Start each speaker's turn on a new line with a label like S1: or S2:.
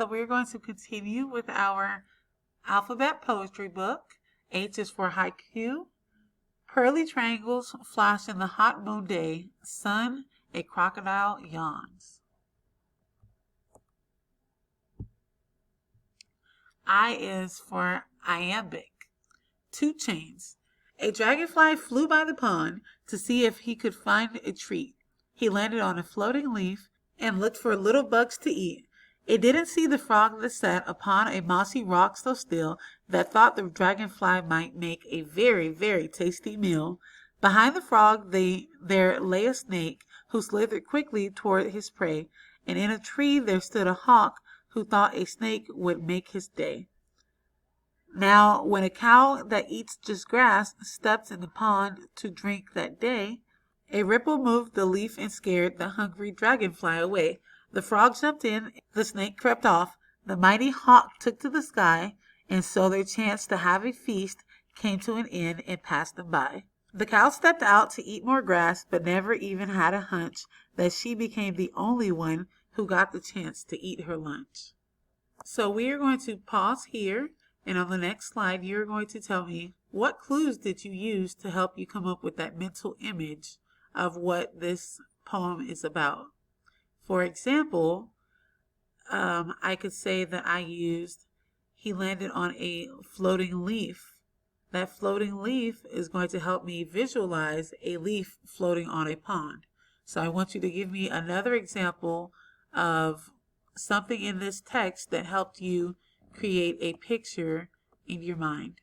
S1: So we're going to continue with our alphabet poetry book. H is for haiku. Pearly triangles flash in the hot moon day. Sun, a crocodile yawns. I is for iambic. 2 chains. A dragonfly flew by the pond to see if he could find a treat. He landed on a floating leaf and looked for little bugs to eat. It didn't see the frog that sat upon a mossy rock so still that thought the dragonfly might make a very, very tasty meal. Behind the frog there lay a snake who slithered quickly toward his prey, and in a tree there stood a hawk who thought a snake would make his day. Now, when a cow that eats just grass steps in the pond to drink that day, a ripple moved the leaf and scared the hungry dragonfly away. The frog jumped in, the snake crept off, the mighty hawk took to the sky, and so their chance to have a feast came to an end and passed them by. The cow stepped out to eat more grass, but never even had a hunch that she became the only one who got the chance to eat her lunch. So we are going to pause here, and on the next slide, you're going to tell me what clues did you use to help you come up with that mental image of what this poem is about. For example, I could say that I used, he landed on a floating leaf. That floating leaf is going to help me visualize a leaf floating on a pond. So I want you to give me another example of something in this text that helped you create a picture in your mind.